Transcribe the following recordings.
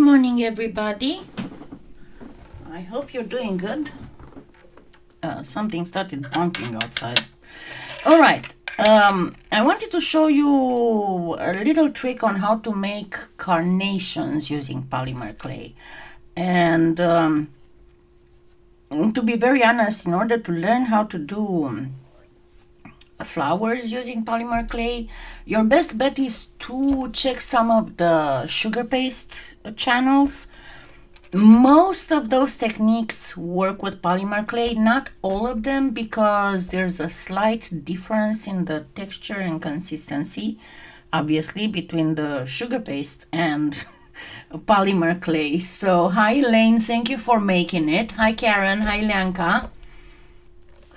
morning, everybody. I hope you're doing good. Something started bonking outside. All right. I wanted to show you a little trick on how to make carnations using polymer clay. And to be very honest, in order to learn how to do flowers using polymer clay, your best bet is to check some of the sugar paste channels. Most of those techniques work with polymer clay, not all of them, because there's a slight difference in the texture and consistency, obviously, between the sugar paste and polymer clay. So hi Elaine, thank you for making it. Hi Karen, hi Lanka.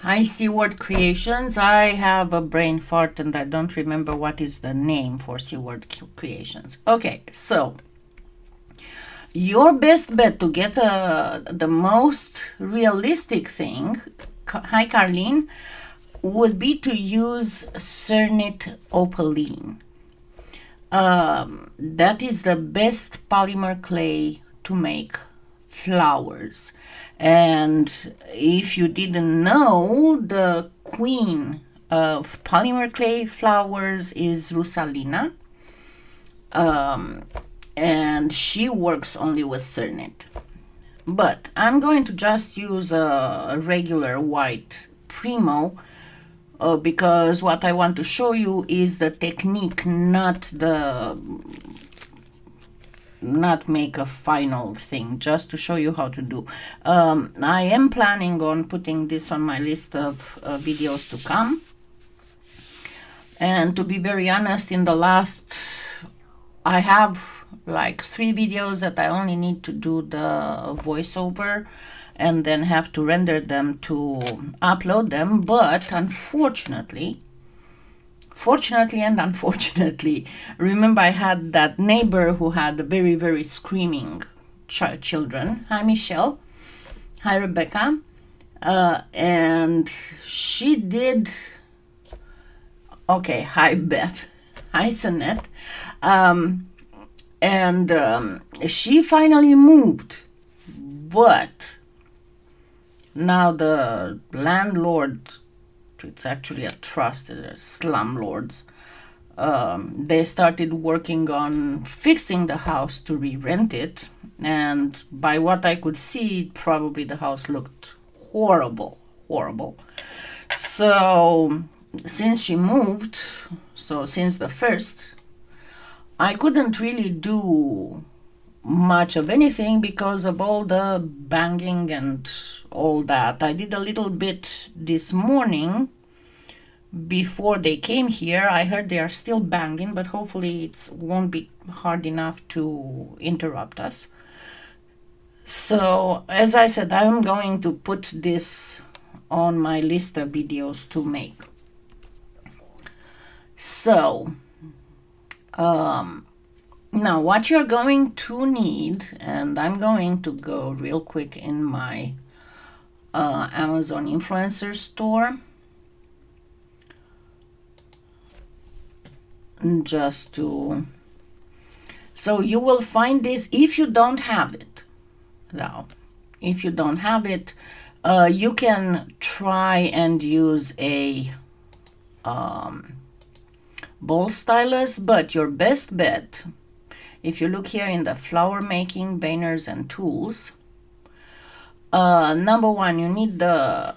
Hi Seaward Creations. I have a brain fart and I don't remember what is the name for Seaward Creations. Okay, so your best bet to get the most realistic thing, hi Carlene, would be to use Cernit opaline. That is the best polymer clay to make flowers. And if you didn't know, the queen of polymer clay flowers is Rusalina. And she works only with Cernit. But I'm going to just use a regular white Premo because what I want to show you is the technique, not make a final thing, just to show you how to do. I am planning on putting this on my list of videos to come. And to be very honest, in the last, I have like 3 videos that I only need to do the voiceover and then have to render them to upload them. But unfortunately, fortunately and unfortunately, remember I had that neighbor who had very, very screaming children. Hi, Michelle. Hi, Rebecca. And she did... Okay, hi, Beth. Hi, Cernit. She finally moved. But now the landlord... It's actually a trust, they're slumlords. They started working on fixing the house to re-rent it, and by what I could see, probably the house looked horrible. So since she moved, so since the 1st, I couldn't really do much of anything because of all the banging and all that. I did a little bit this morning before they came here. I heard they are still banging, but hopefully it won't be hard enough to interrupt us. So as I said, I'm going to put this on my list of videos to make. So now what you're going to need, and I'm going to go real quick in my Amazon influencer store just to... So you will find this if you don't have it. Now, if you don't have it, you can try and use a ball stylus, but your best bet, if you look here in the flower making banners and tools, number 1, you need the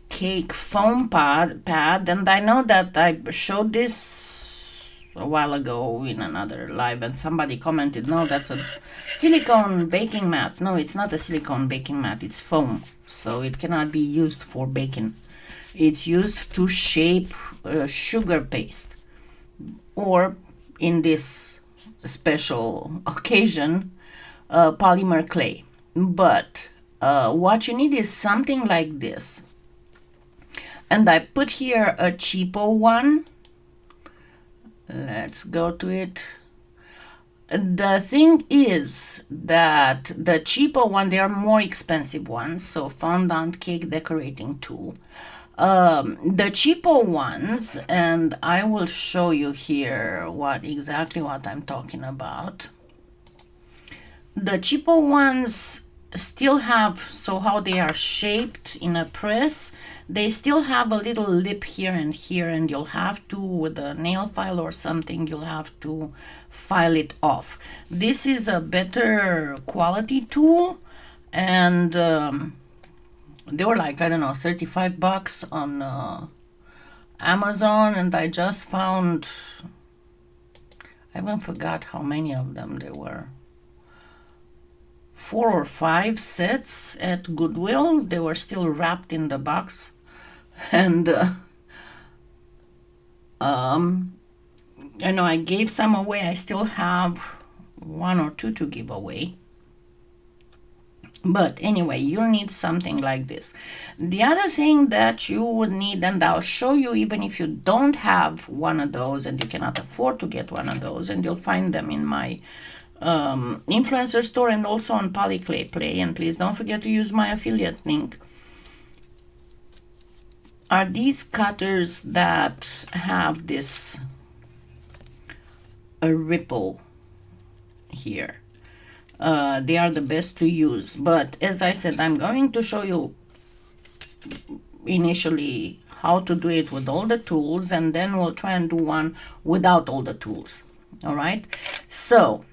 cake foam pad, and I know that I showed this a while ago in another live and somebody commented, no, that's a silicone baking mat. No, it's not a silicone baking mat, it's foam, so it cannot be used for baking. It's used to shape sugar paste, or in this special occasion, polymer clay. But what you need is something like this. And I put here a cheapo one. Let's go to it. The thing is that the cheapo one, they are more expensive ones. So fondant cake decorating tool. The cheapo ones, and I will show you here exactly what I'm talking about. The cheaper ones still have, so how they are shaped in a press, they still have a little lip here, and you'll have to, with a nail file or something, you'll have to file it off. This is a better quality tool, and they were like, I don't know, 35 bucks on Amazon, and I just found, I even forgot how many of them there were. 4 or 5 sets at Goodwill. They were still wrapped in the box, and I know I gave some away. I still have 1 or 2 to give away. But anyway, you'll need something like this. The other thing that you would need, and I'll show you even if you don't have one of those and you cannot afford to get one of those, and you'll find them in my influencer store and also on PolyClay Play, and please don't forget to use my affiliate link, are these cutters that have this a ripple here. They are the best to use, but as I said, I'm going to show you initially how to do it with all the tools, and then we'll try and do one without all the tools. All right, so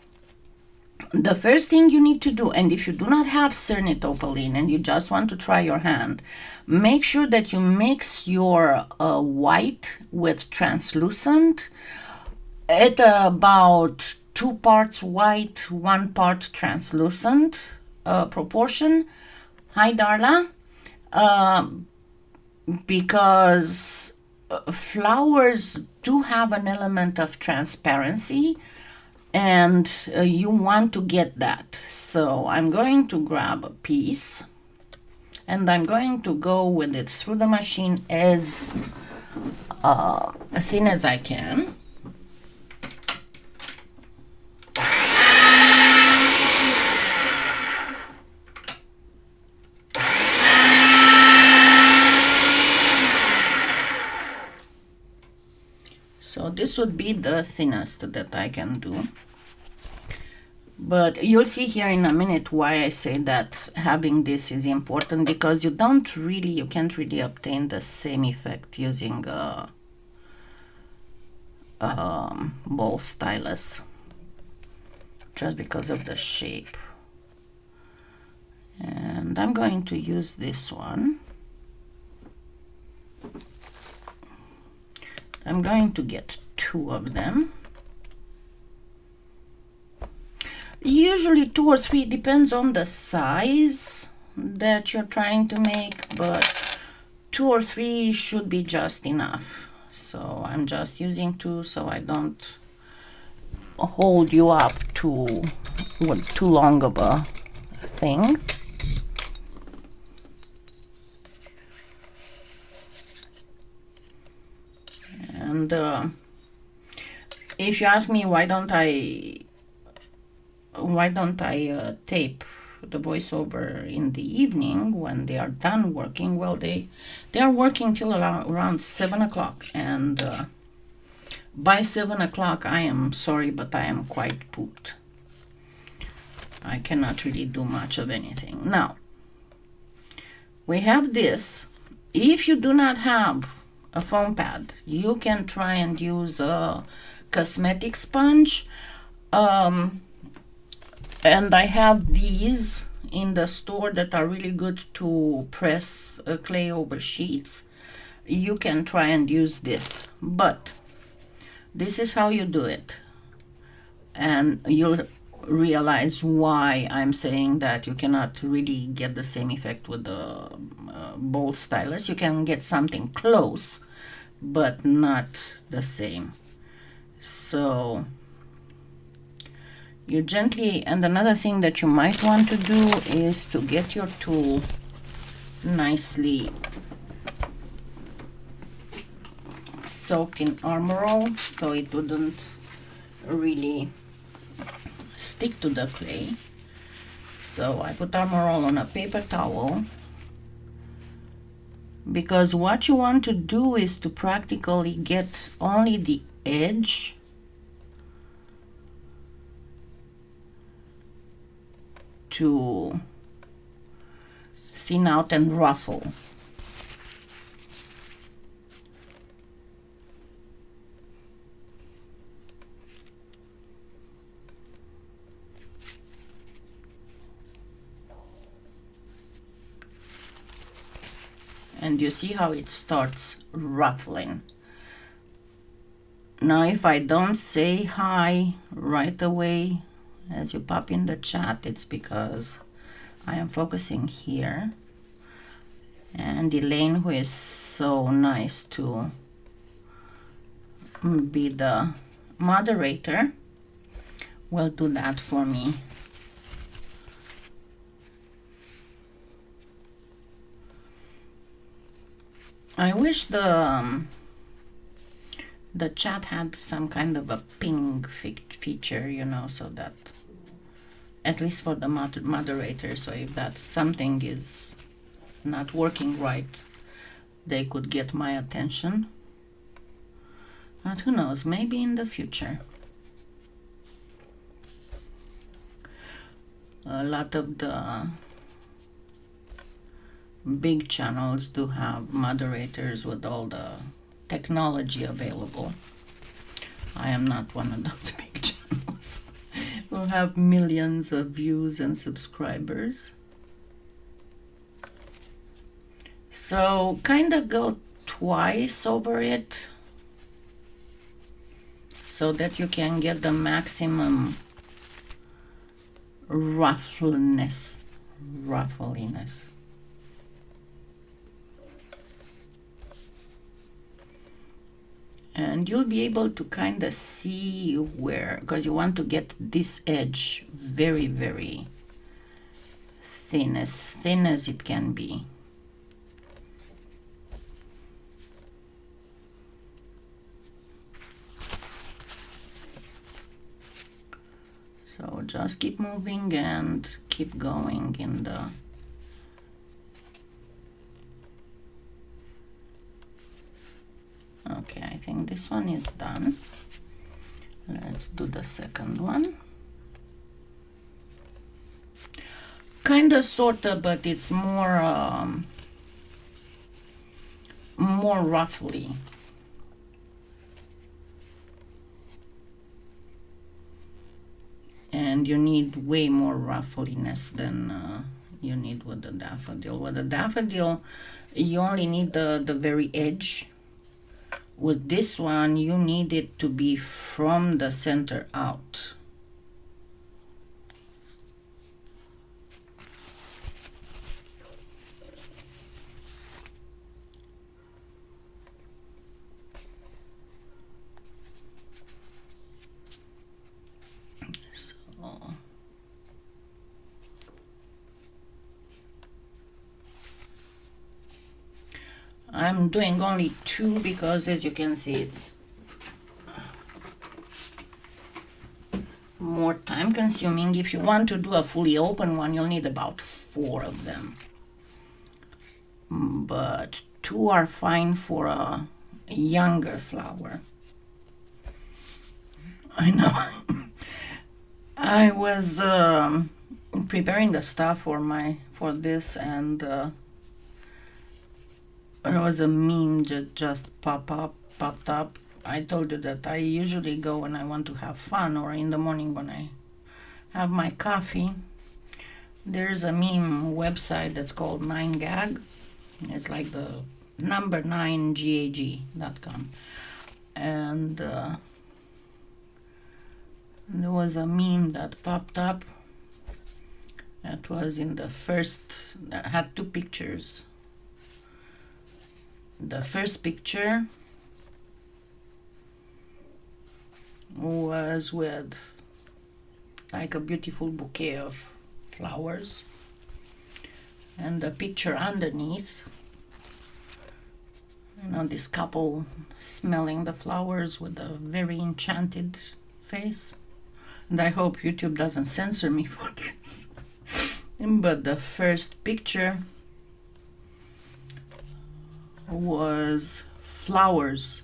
the first thing you need to do, and if you do not have Cernit opaline and you just want to try your hand, make sure that you mix your white with translucent at about 2 parts white, 1 part translucent proportion. Hi, Darla. Because flowers do have an element of transparency, and you want to get that. So I'm going to grab a piece, and I'm going to go with it through the machine as thin as I can. So this would be the thinnest that I can do. But you'll see here in a minute why I say that having this is important, because you can't really obtain the same effect using a ball stylus, just because of the shape. And I'm going to use this one. I'm going to get 2 of them. Usually 2 or 3, depends on the size that you're trying to make, but 2 or 3 should be just enough. So I'm just using 2 so I don't hold you up to too long of a thing. And if you ask me why don't I tape the voiceover in the evening when they are done working, well, they are working till around 7 o'clock, and by 7 o'clock I am sorry, but I am quite pooped. I cannot really do much of anything. Now we have this. If you do not have a foam pad, you can try and use a cosmetic sponge, and I have these in the store that are really good to press clay over sheets. You can try and use this, but this is how you do it, and you'll realize why I'm saying that you cannot really get the same effect with the ball stylus. You can get something close, but not the same. So you gently, and another thing that you might want to do is to get your tool nicely soaked in Armor All so it wouldn't really stick to the clay. So I put Armor All on a paper towel, because what you want to do is to practically get only the edge to thin out and ruffle. And you see how it starts ruffling. Now if I don't say hi right away as you pop in the chat, it's because I am focusing here. And Elaine, who is so nice to be the moderator, will do that for me. I wish the chat had some kind of a ping feature, you know, so that at least for the moderator, so if that something is not working right, they could get my attention. But who knows, maybe in the future. A lot of the big channels do have moderators with all the technology available. I am not one of those big channels who have millions of views and subscribers. So kind of go twice over it so that you can get the maximum ruffliness. And you'll be able to kind of see where, because you want to get this edge very, very thin as it can be. So just keep moving and keep going in the okay, I think this one is done. Let's do the second one. Kinda sorta, but it's more more roughly. And you need way more ruffliness than you need with the daffodil. With the daffodil, you only need the very edge. With this one, you need it to be from the center out. I'm doing only 2 because, as you can see, it's more time consuming. If you want to do a fully open one, you'll need about 4 of them. But 2 are fine for a younger flower. I know. I was preparing the stuff for this, and there was a meme that just popped up. I told you that I usually go when I want to have fun, or in the morning when I have my coffee. There's a meme website that's called 9gag. It's like the number 9gag.com. And there was a meme that popped up. That was in the first, that had 2 pictures. The first picture was with like a beautiful bouquet of flowers, and the picture underneath, you know, this couple smelling the flowers with a very enchanted face. And I hope YouTube doesn't censor me for this. But the first picture was flowers.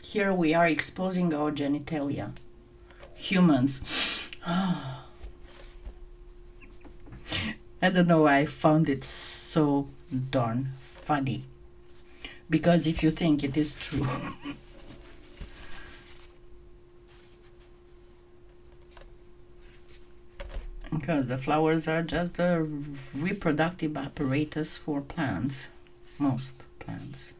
Here we are exposing our genitalia. humans. I don't know why I found it so darn funny. Because if you think it is true. Because the flowers are just the reproductive apparatus for plants. Most plants.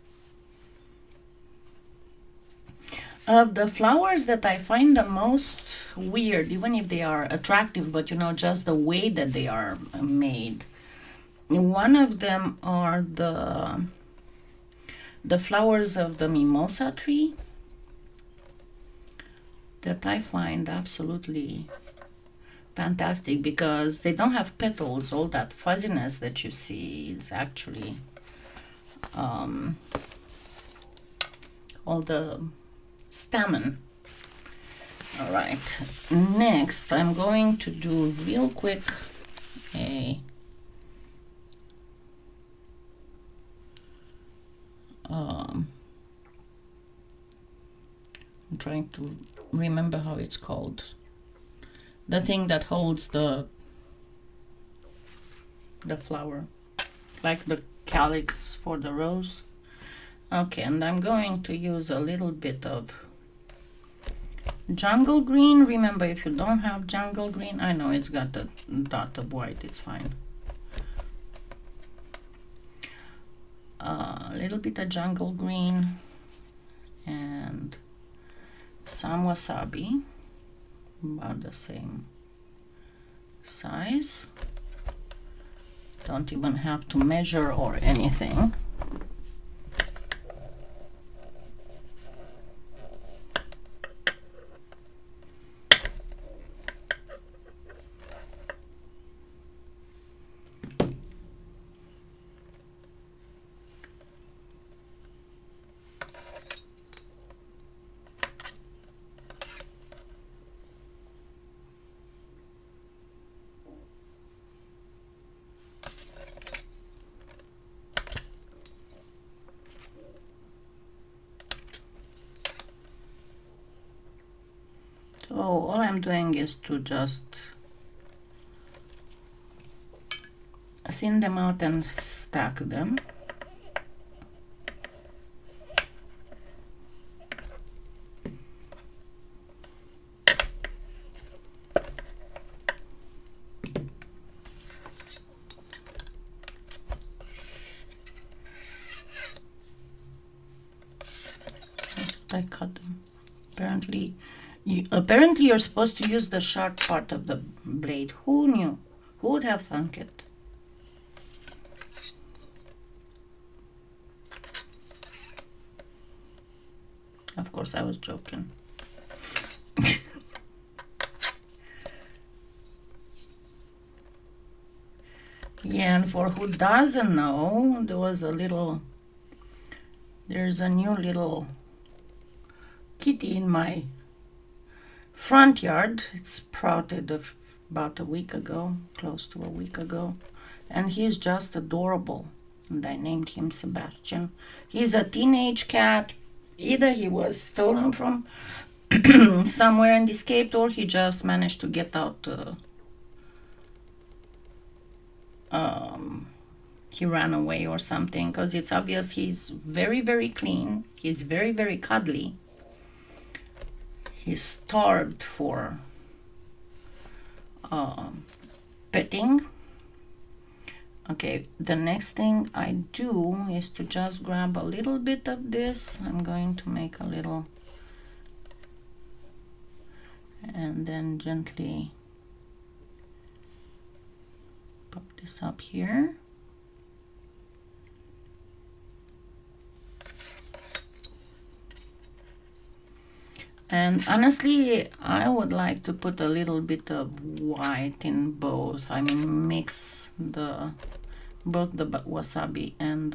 Of the flowers that I find the most weird, even if they are attractive, but you know, just the way that they are made. One of them are the flowers of the mimosa tree that I find absolutely fantastic because they don't have petals. All that fuzziness that you see is actually all the stamen. All right, next I'm going to do real quick I'm trying to remember how it's called. The thing that holds the flower, like the calyx for the rose. Okay, and I'm going to use a little bit of jungle green. Remember, if you don't have jungle green, I know it's got a dot of white, it's fine. A little bit of jungle green and some wasabi, about the same size. Don't even have to measure or anything. So all I'm doing is to just thin them out and stack them. I cut them. Apparently you're supposed to use the sharp part of the blade. Who knew? Who would have thunk it? Of course, I was joking. Yeah, and for who doesn't know, there's a new little kitty in my front yard. It sprouted about a week ago, close to a week ago, and he's just adorable. And I named him Sebastian. He's a teenage cat. Either he was stolen from somewhere and escaped, or he just managed to get out. He ran away or something, because it's obvious he's very, very clean. He's very, very cuddly. He's starved for petting. Okay, the next thing I do is to just grab a little bit of this. I'm going to make a little, and then gently pop this up here. And honestly, I would like to put a little bit of white in both. I mean, mix both the wasabi and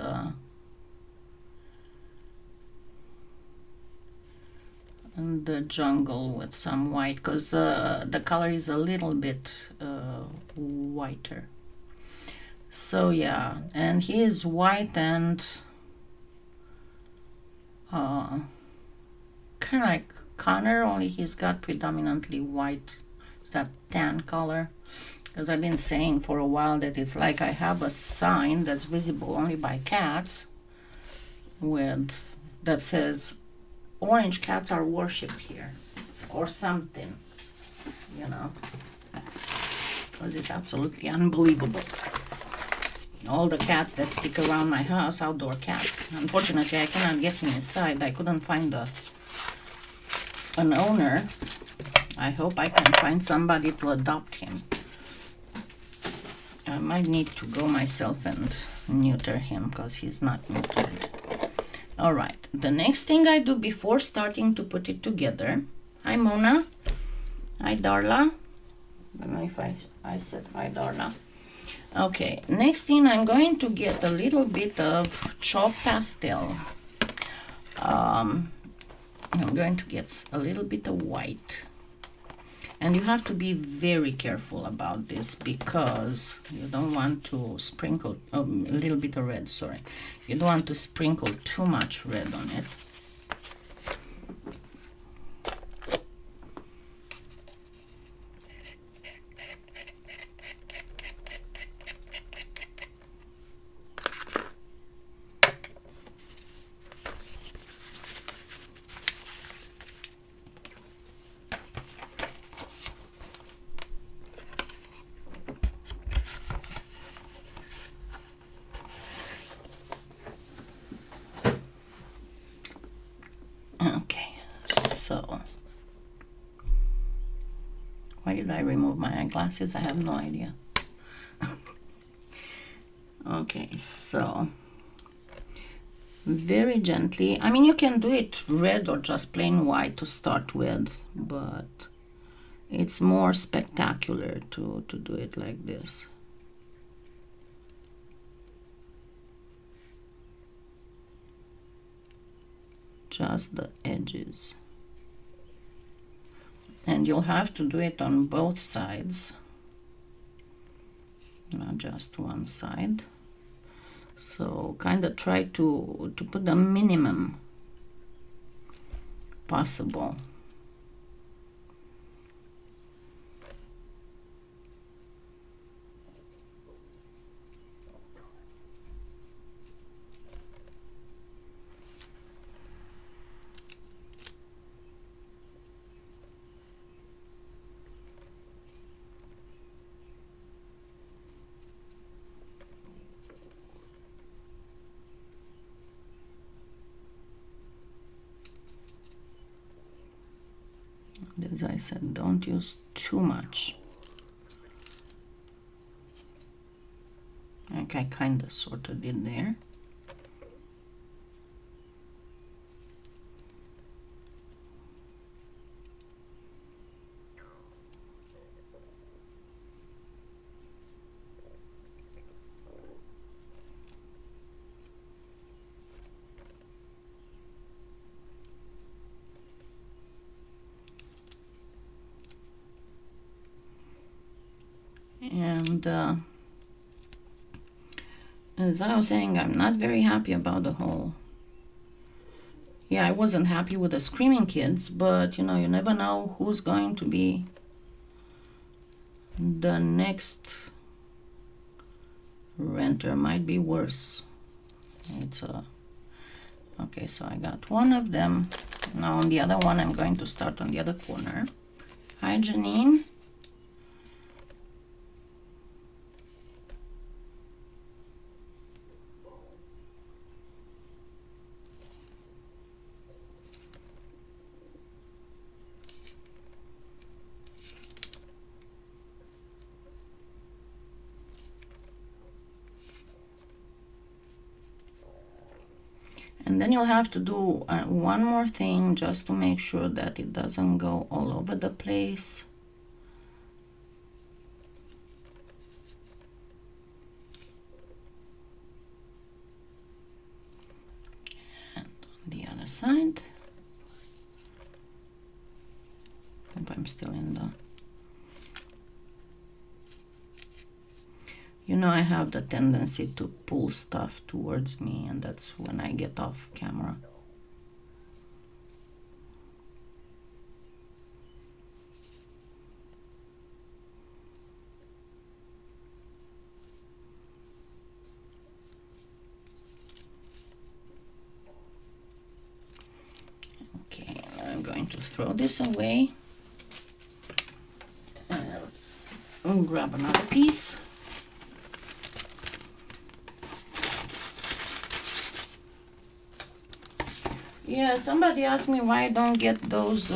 the jungle with some white, because the color is a little bit whiter. So yeah, and he is white and kind of like Connor, only he's got predominantly white. It's that tan color. Because I've been saying for a while that it's like I have a sign that's visible only by cats that says orange cats are worshipped here or something, you know, because it's absolutely unbelievable. All the cats that stick around my house, outdoor cats. Unfortunately, I cannot get him inside. I couldn't find an owner. I hope I can find somebody to adopt him. I might need to go myself and neuter him because he's not neutered. All right, the next thing I do before starting to put it together. Hi, Mona. Hi, Darla. I don't know if I said hi, Darla. Okay, next thing I'm going to get a little bit of chalk pastel. I'm going to get a little bit of white. And you have to be very careful about this because you don't want to sprinkle a little bit of red, sorry. You don't want to sprinkle too much red on it. Okay, so why did I remove my eyeglasses? I have no idea. Okay, so very gently. I mean, you can do it red or just plain white to start with, but it's more spectacular to do it like this. Just the edges. And you'll have to do it on both sides, not just one side. So kind of try to put the minimum possible. As I said, don't use too much. Like I kind of sort of did there. And as I was saying, I'm not very happy about the whole. Yeah, I wasn't happy with the screaming kids, but you know, you never know who's going to be the next renter. Might be worse. It's okay, so I got one of them. Now on the other one, I'm going to start on the other corner. Hi, Janine. And then you'll have to do one more thing just to make sure that it doesn't go all over the place. And on the other side. Hope I'm still in the... You know, I have the tendency to pull stuff towards me, and that's when I get off camera. throw this away and grab another piece. Yeah, somebody asked me why I don't get those,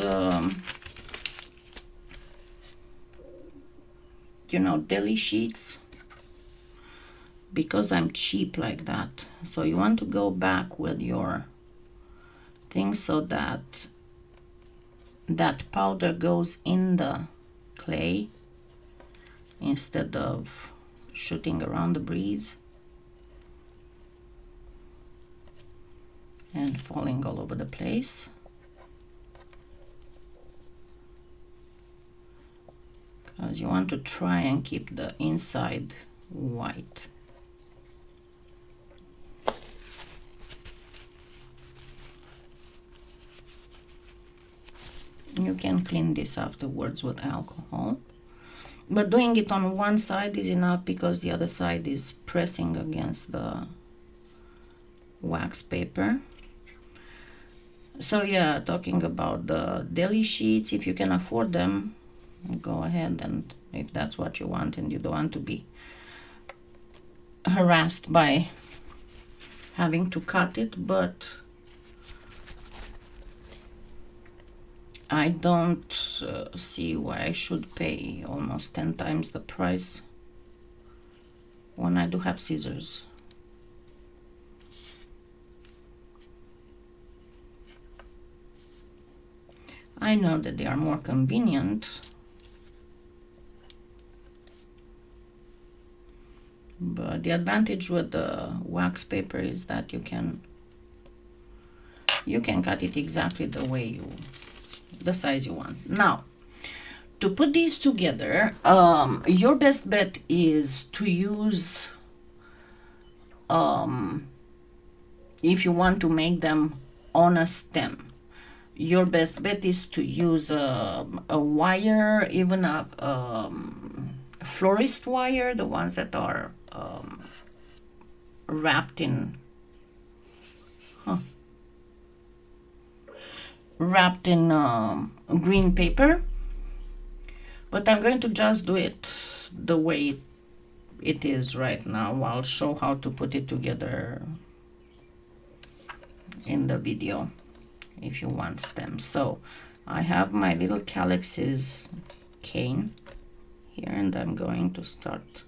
you know, deli sheets. Because I'm cheap like that. So you want to go back with your thing so that that powder goes in the clay instead of shooting around the breeze and falling all over the place. Because you want to try and keep the inside white. You can clean this afterwards with alcohol, but doing it on one side is enough because the other side is pressing against the wax paper. So yeah, talking about the deli sheets, if you can afford them, go ahead, and if that's what you want and you don't want to be harassed by having to cut it, but I don't see why I should pay almost 10 times the price when I do have scissors. I know that they are more convenient, but the advantage with the wax paper is that you can cut it exactly the way the size you want. Now, to put these together, your best bet is to use, if you want to make them on a stem, your best bet is to use a wire, even a florist wire, the ones that are wrapped in green paper, but I'm going to just do it the way it is right now. I'll show how to put it together in the video if you want stems. So I have my little calyx's cane here, and I'm going to start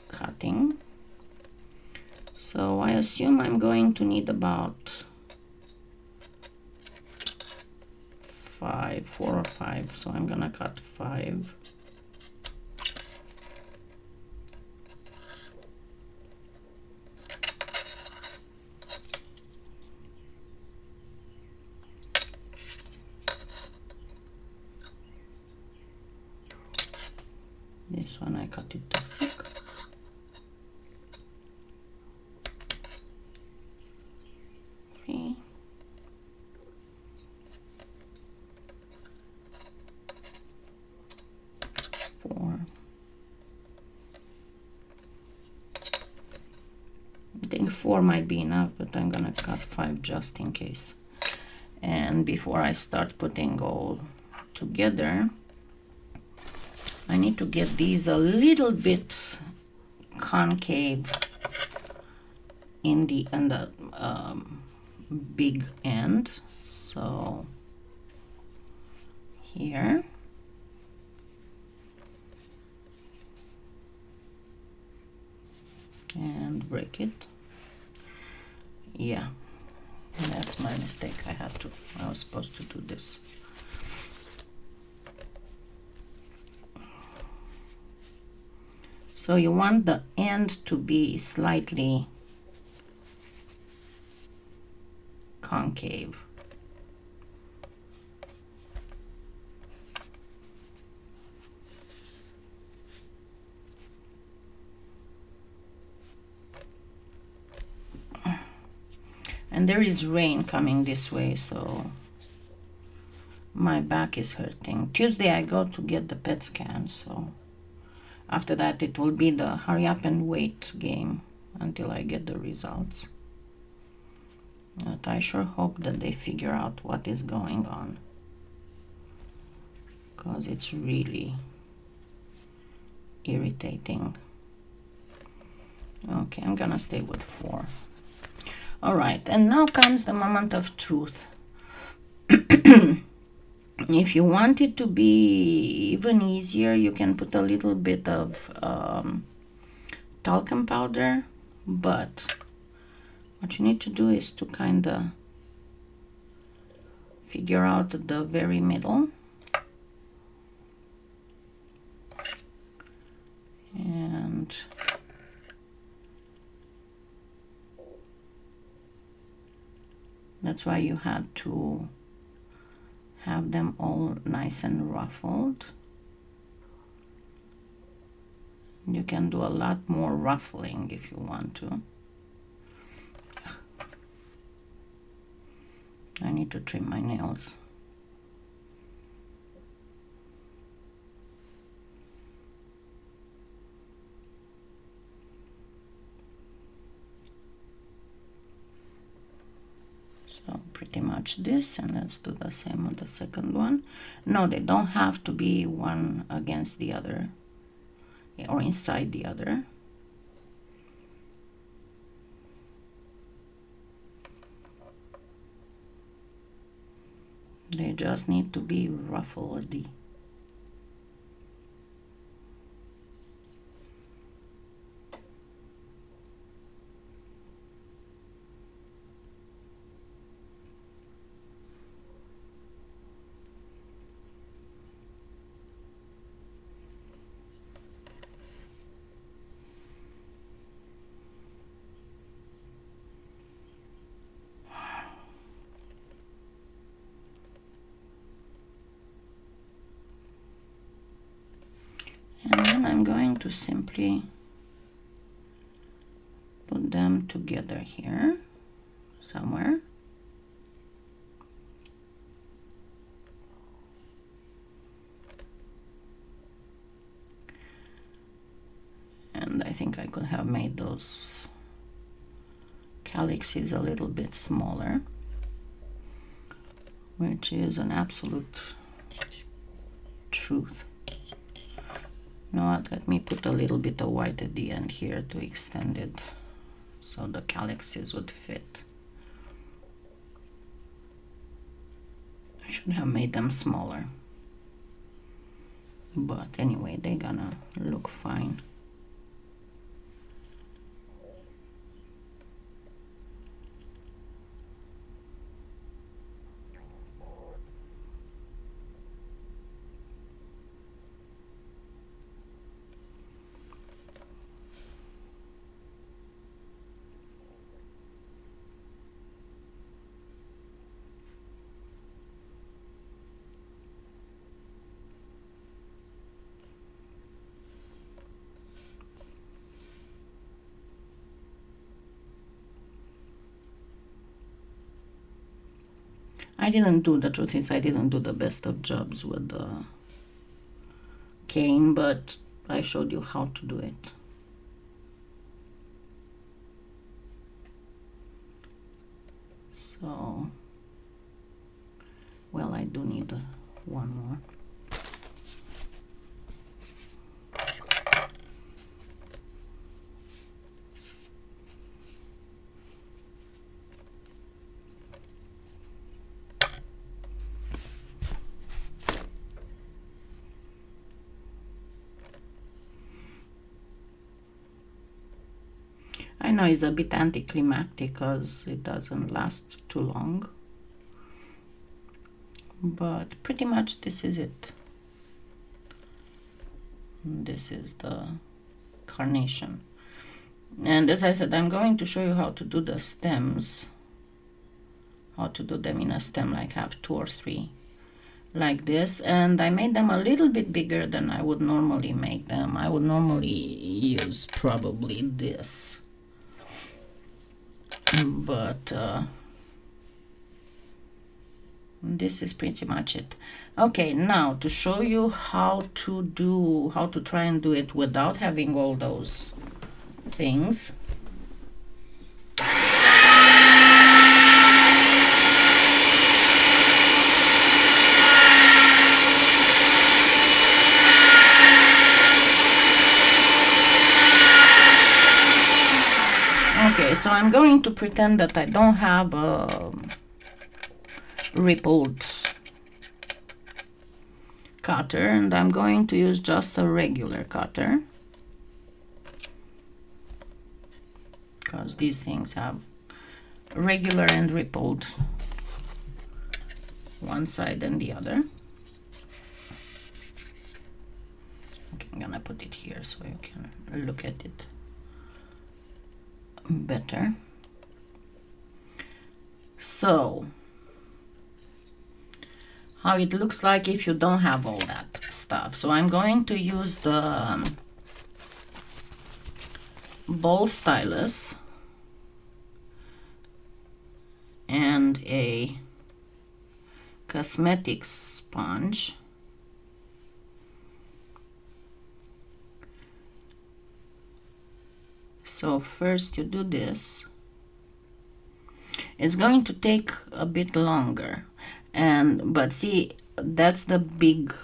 cutting. So I assume I'm going to need about 4 or 5, so I'm gonna cut 5. This one I cut it too thick. I think 4 might be enough, but I'm gonna cut 5 just in case. And before I start putting all together, I need to get these a little bit concave in the big end. So here, and break it. Yeah, that's my mistake. I was supposed to do this. So you want the end to be slightly concave. And there is rain coming this way, so my back is hurting. Tuesday I go to get the PET scan, so after that it will be the hurry up and wait game until I get the results. But I sure hope that they figure out what is going on, because it's really irritating. Okay, I'm gonna stay with 4. All right, and now comes the moment of truth. If you want it to be even easier, you can put a little bit of talcum powder, but what you need to do is to kind of figure out the very middle. And that's why you had to have them all nice and ruffled. You can do a lot more ruffling if you want to. I need to trim my nails. So pretty much this, and let's do the same on the second one. No, they don't have to be one against the other or inside the other. They just need to be ruffled. And then I'm going to simply put them together here somewhere. And I think I could have made those calyxes a little bit smaller, which is an absolute truth. You know what, let me put a little bit of white at the end here to extend it so the calyxes would fit. I should have made them smaller, but anyway, they're gonna look fine. The truth is I didn't do the best of jobs with the cane, but I showed you how to do it. So, well, I do need one more. I know it's a bit anticlimactic because it doesn't last too long, but pretty much this is it. This is the carnation. And as I said, I'm going to show you how to do the stems, how to do them in a stem, like have 2 or 3 like this. And I made them a little bit bigger than I would normally make them. I would normally use probably this, but this is pretty much it. Okay, now to show you how to try and do it without having all those things. Okay, so I'm going to pretend that I don't have a rippled cutter, and I'm going to use just a regular cutter, because these things have regular and rippled one side and the other. Okay, I'm gonna put it here so you can look at it better. So how it looks like if you don't have all that stuff. So I'm going to use the ball stylus and a cosmetics sponge. So first you do this. It's going to take a bit longer, but see, that's the big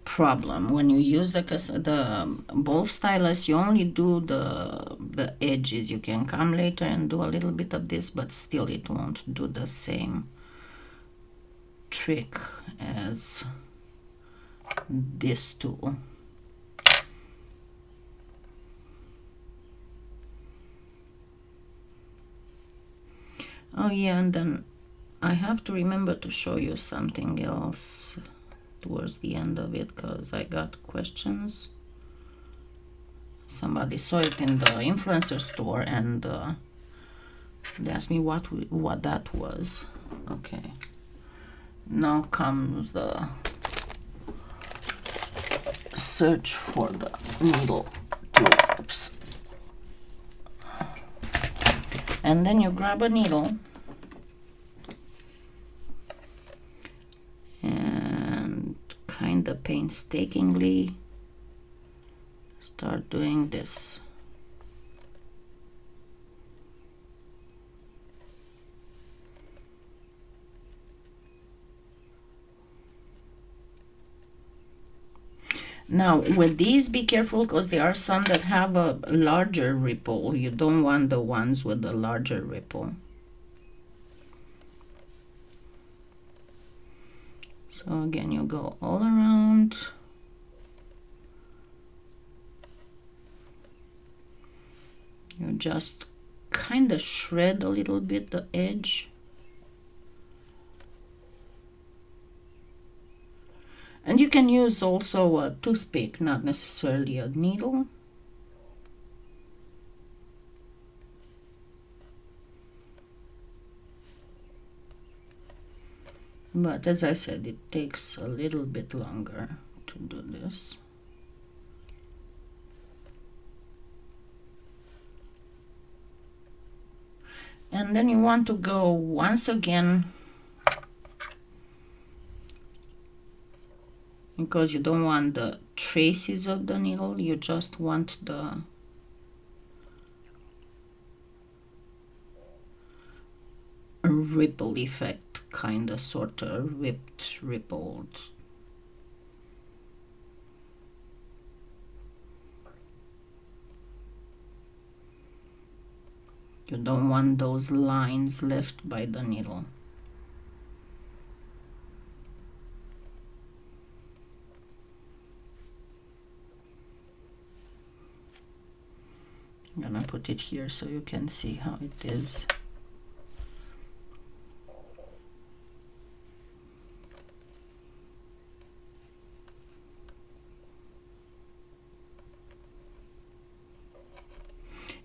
problem. When you use the ball stylus, you only do the edges. You can come later and do a little bit of this, but still it won't do the same trick as this tool. Oh yeah, and then I have to remember to show you something else towards the end of it, because I got questions. Somebody saw it in the influencer store and they asked me what that was. Okay, now comes the search for the needle tool. Oops. And then you grab a needle and kind of painstakingly start doing this. Now with these, be careful, because there are some that have a larger ripple. You don't want the ones with the larger ripple. So again, you go all around. You just kind of shred a little bit the edge. And you can use also a toothpick, not necessarily a needle. But as I said, it takes a little bit longer to do this. And then you want to go once again, because you don't want the traces of the needle, you just want the ripple effect, kind of sort of rippled. You don't want those lines left by the needle. I'm gonna put it here so you can see how it is.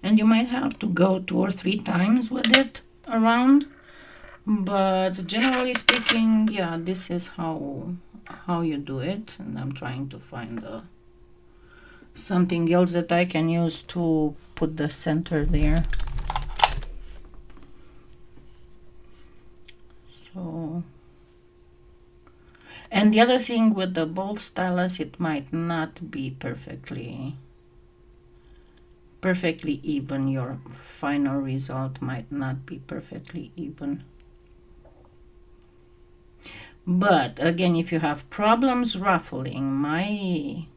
And you might have to go 2 or 3 times with it around, but generally speaking, yeah, this is how you do it. And I'm trying to find something else that I can use to put the center there. So, and the other thing with the ball stylus, it might not be perfectly even. Your final result might not be perfectly even. But again, if you have problems ruffling, my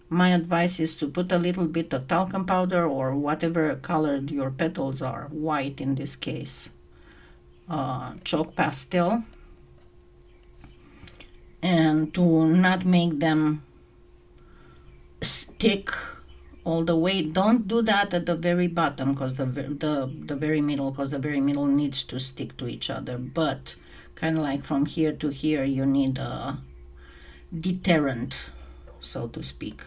my advice is to put a little bit of talcum powder or whatever colored your petals are, white in this case, chalk pastel, and to not make them stick all the way. Don't do that at the very bottom, because the very middle, because the very middle needs to stick to each other. But kind of like from here to here, you need a deterrent, so to speak.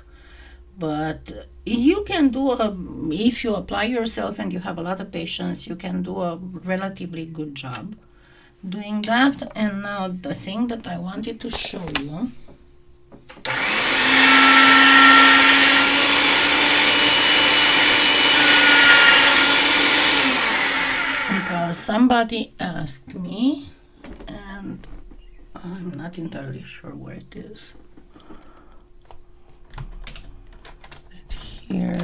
But you can do if you apply yourself and you have a lot of patience, you can do a relatively good job doing that. And now the thing that I wanted to show you, because somebody asked me, and I'm not entirely sure where it is. Here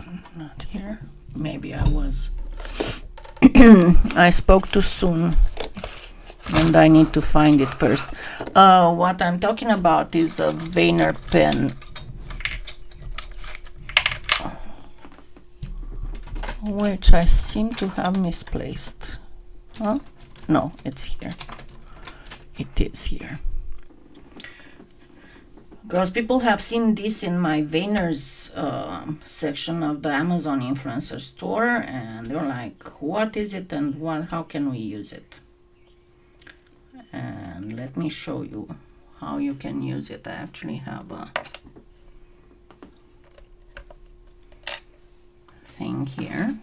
it's not here. Maybe I was I spoke too soon and I need to find it first. What I'm talking about is a Vayner pen, which I seem to have misplaced. Huh? No, it's here. It is here. Because people have seen this in my Vayner's section of the Amazon influencer store, and they're like, what is it and how can we use it? And let me show you how you can use it. I actually have a thing here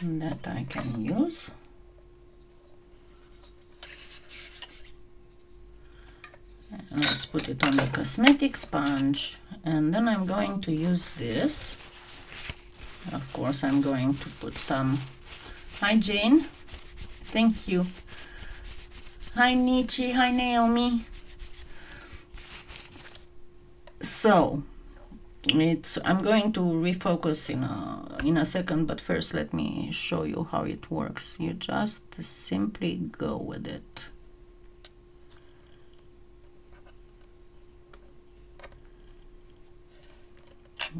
that I can use. And let's put it on the cosmetic sponge, and then I'm going to use this. Of course, I'm going to put some. Hi Jane, thank you. Hi Nietzsche, hi Naomi. So I'm going to refocus in a second, but first let me show you how it works. You just simply go with it.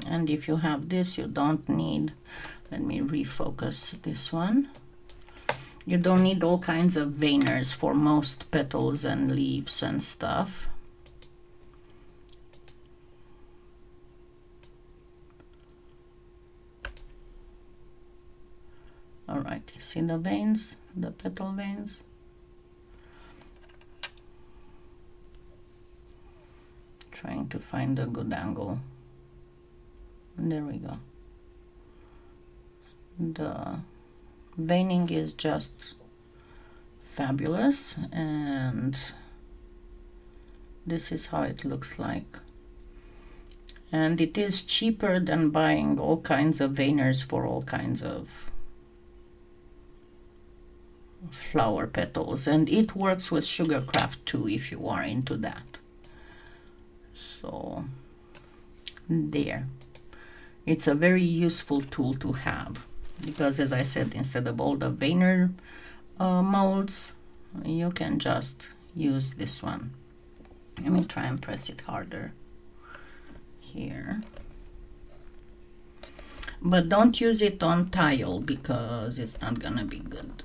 And if you have this, you don't need, let me refocus this one. You don't need all kinds of veiners for most petals and leaves and stuff. All right, you see the veins, the petal veins? Trying to find a good angle. There we go. The veining is just fabulous, and this is how it looks like. And it is cheaper than buying all kinds of veiners for all kinds of flower petals, and it works with sugarcraft too if you are into that. So there. It's a very useful tool to have, because as I said, instead of all the veiner molds, you can just use this one. Let me try and press it harder here. But don't use it on tile because it's not gonna be good.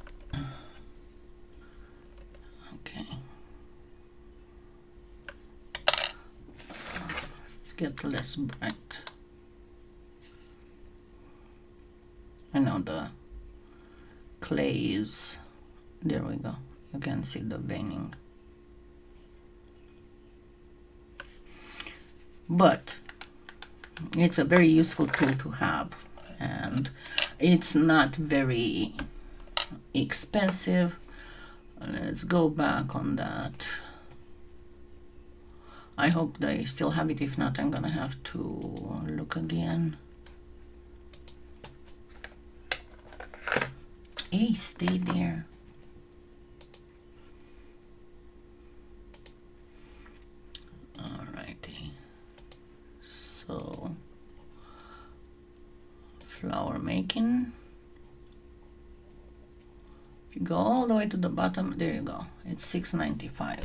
Okay. Let's get less bright. I know the clay is, there we go. You can see the veining. But it's a very useful tool to have, and it's not very expensive. Let's go back on that. I hope they still have it. If not, I'm gonna have to look again. Hey, stay there. Alrighty. So, flower making. If you go all the way to the bottom. There you go. It's $6.95.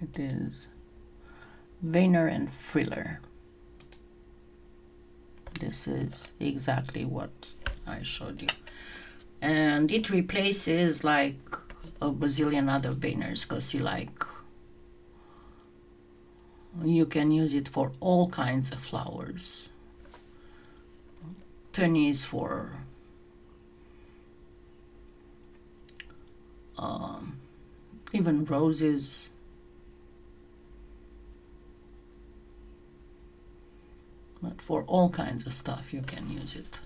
It is Vayner and Friller. This is exactly what I showed you. And it replaces like a bazillion other Vayners, because you can use it for all kinds of flowers. Pennies for even roses. But for all kinds of stuff you can use it,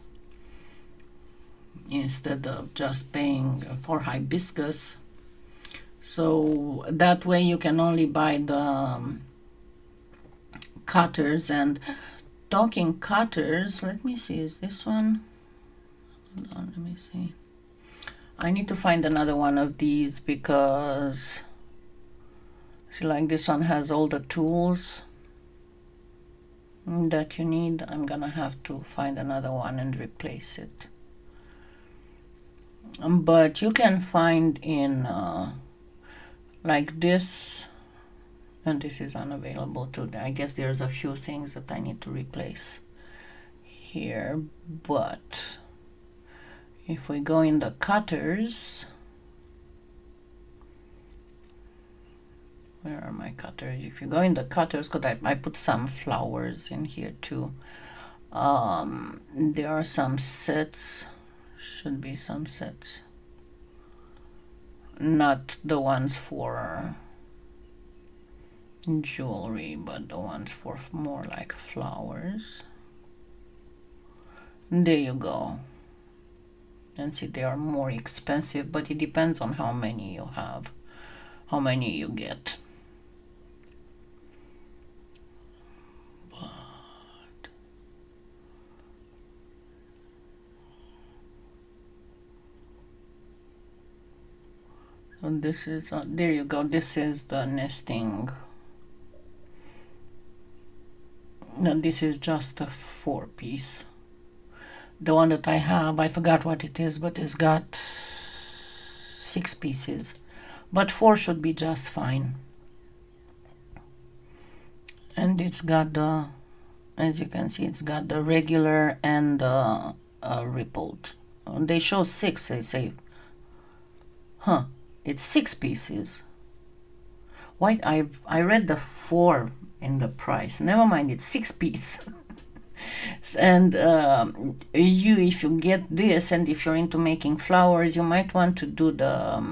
instead of just paying for hibiscus. So that way you can only buy the cutters. And talking cutters, let me see, is this one? Hold on, let me see. I need to find another one of these, because see, like this one has all the tools that you need. I'm gonna have to find another one and replace it. But you can find in like this, and this is unavailable too. I guess there's a few things that I need to replace here, but if we go in the cutters, where are my cutters? If you go in the cutters, because I put some flowers in here too. There are some sets, should be some sets, not the ones for jewelry, but the ones for more like flowers. There you go. And see, they are more expensive, but it depends on how many you have, how many you get. So this is, there you go, this is the nesting. No, this is just a 4-piece. The one that I have, I forgot what it is, but it's got 6 pieces. But 4 should be just fine. And it's got the, as you can see, it's got the regular and the rippled. They show 6, they say. Huh, it's 6 pieces. Why, I read the 4 in the price. Never mind, it's 6 piece. And if you get this, and if you're into making flowers, you might want to do the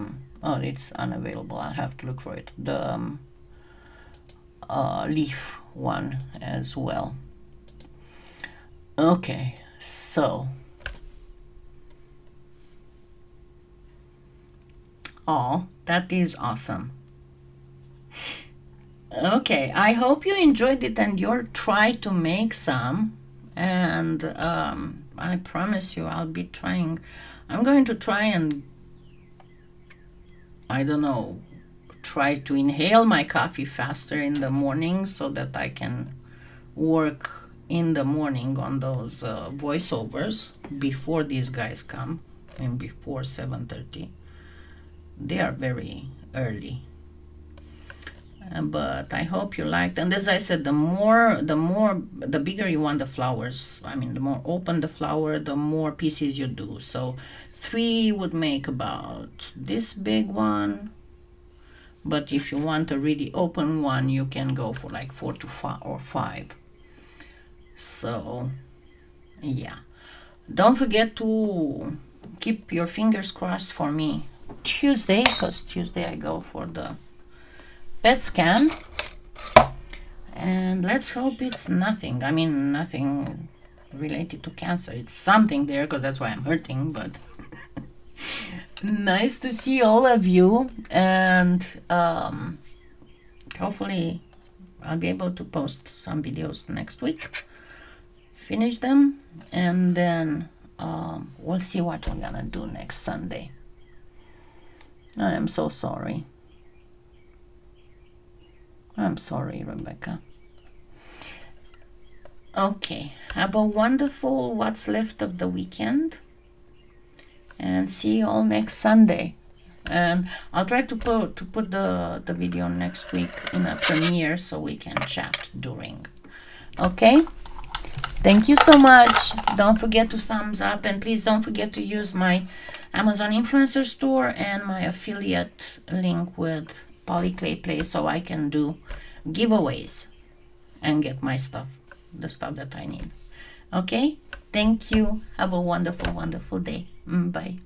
oh, it's unavailable, I'll have to look for it, the leaf one as well. Okay, so oh, that is awesome. Okay, I hope you enjoyed it and you'll try to make some. And I promise you, I'll be trying. I'm going to try and, I don't know, try to inhale my coffee faster in the morning so that I can work in the morning on those voiceovers before these guys come, and before 7:30. They are very early. But I hope you liked. And as I said, the bigger you want the flowers, I mean, the more open the flower, the more pieces you do. So 3 would make about this big one. But if you want a really open one, you can go for like 4 to 5 or 5. So yeah, don't forget to keep your fingers crossed for me Tuesday, because Tuesday I go for the PET scan, and let's hope it's nothing. I mean, nothing related to cancer. It's something there, because that's why I'm hurting. But nice to see all of you, and hopefully I'll be able to post some videos next week, finish them, and then we'll see what we're gonna do next Sunday. I am so sorry. I'm sorry, Rebecca. Okay, have a wonderful what's left of the weekend. and see you all next Sunday. And I'll try to put the video next week in a premiere so we can chat during. Okay? Thank you so much. Don't forget to thumbs up, and please don't forget to use my Amazon Influencer Store and my affiliate link with PolyClay Play so I can do giveaways and get my stuff, the stuff that I need. Okay? Thank you. Have a wonderful, wonderful day. Bye.